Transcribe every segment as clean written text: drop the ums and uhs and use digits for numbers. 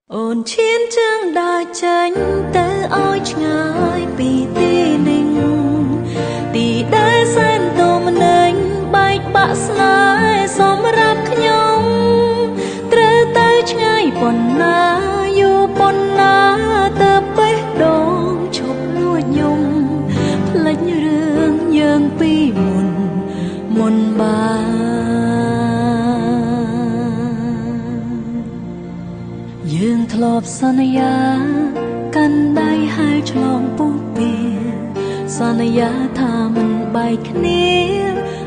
ôn chiến chương đã tránh tới ôi ngài bị tì ninh tì đã san tôm nênh bạch bạ sái xóm rap nhom trơ tay ngài bồn na yêu bồn na tơ bế đong chụp lúa nhung lệch rương nhường pi muôn muôn ba dương thọp sanh ya căn đai hai chồng bút bìa sanh ya tha mình bài khné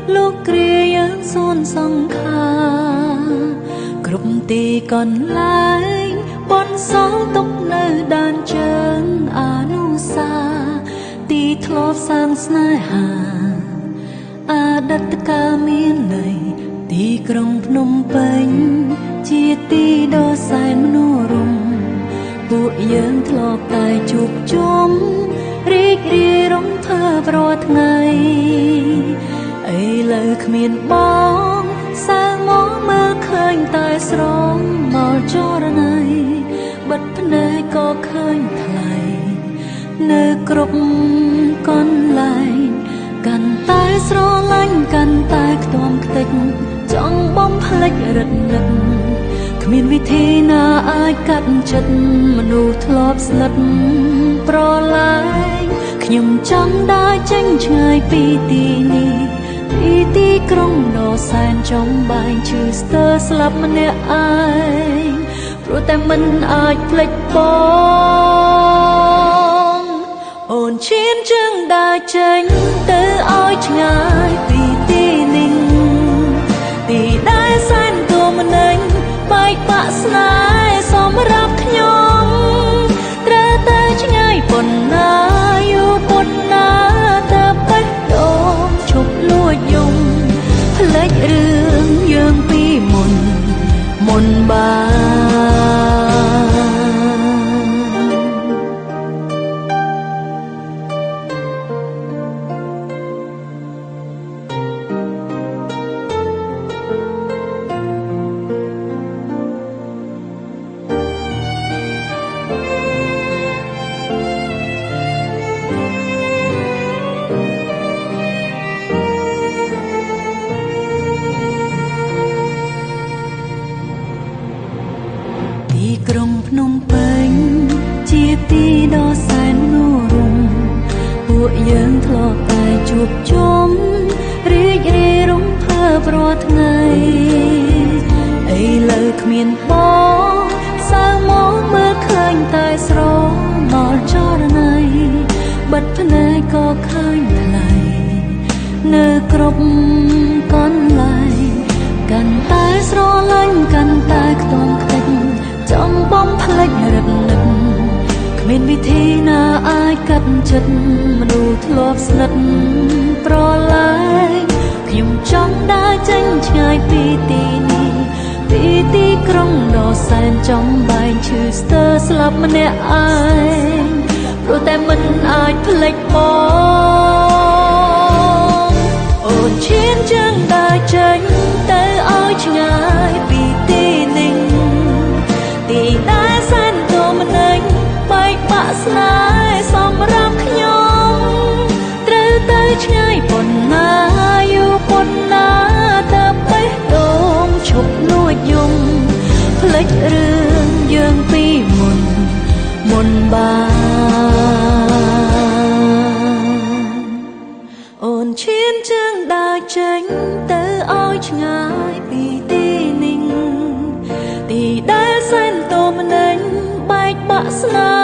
lúc kia dương xôn song kha group tì còn lại bon sóng tóc nơi đàn chân anu sa tì thọp sang snai hà đất ca miền này tì krong phnom penh chia tì đo sai mnu rungពួកយើងធ្លាប់តែជួបជុំរីករាយរំភើបរាល់ថ្ងៃឥឡូវគ្មានបងសើមកមើលឃើញតែស្រងមកចរណៃបិទភ្នែកក៏ឃើញថ្លៃនៅគ្រប់កន្លែងកាន់តែស្រឡាញ់កាន់តែខ្ទាំខ្ទេចចង់បំភ្លេចរឹតនឹកគ្មានវិធីណាអាចកាត់ចិត្តមនុស្សធ្លាប់ស្និទ្ធប្រឡាយខ្ញុំចង់ដើរចេញឆ្ងាយពីទីនេះពីទីក្រុងដ៏សែនចំបែងឈឺស្ទើរស្លាប់ម្នាក់ឯងព្រោះតែមិនអាចភ្លេចបងអូនឈានជើងដើរចេញទៅឲ្យឆ្ងាយពីទីនេះទីដែលសែនទូម្នេញបែកបាក់ស្នេហ៍សម្រាប់ខ្ញុំត្រូវតែឆ្ងាយប៉ុណ្ណាយូរប៉ុណ្ណាតើបេះដូងឈប់លួចយំភ្លេចរឿងយើងពីមុនបានក្រុងភ្នំពេញជាទីដ៏សែននួរំពួកយើងធ្លាប់តែជួបជុំរីករាយរំភើបរាល់ថ្ងៃឥឡូវគ្មានបងសើមកមើលឃើញតែស្រមោលចរណៃបិទភ្នែកក៏ឃើញថ្លៃនៅគ្រប់កន្លែងកាន់តែស្រឡាញ់កាន់តែខ្ទង់ខ្ទេចចង់បំភ្លេចរឹកនឹកគ្មានវិធីណាអាចកាត់ចិត្តមនុស្សធ្លាប់ស្និទ្ធប្រឡាយខ្ញុំចង់ដើរចេញឆ្ងាយពីទីនេះពីទីក្រុងដ៏សែនចំបែងឈឺស្ទើរស្លាប់ម្នាក់ឯងព្រោះតែមិនអាចភ្លេចបងអូនឈានជើងដើរចេញទៅឲ្យឆ្ងាយពីទីនេះទីដែលសែនទូម្នេញបែកបាក់ស្នេហ៍សម្រាប់ខ្ញុំត្រូវទៅឆ្ងាយប៉ុណ្ណាយូរប៉ុណ្ណាតើបេះដូងឈប់លួចយំភ្លេចរឿងយើងពីមុនបានអូនឈានជើងដើរចេញទៅឲ្យឆ្ងាយពីទីនេះទីដែលសែនទូម្នេញបែកបាក់ស្នេ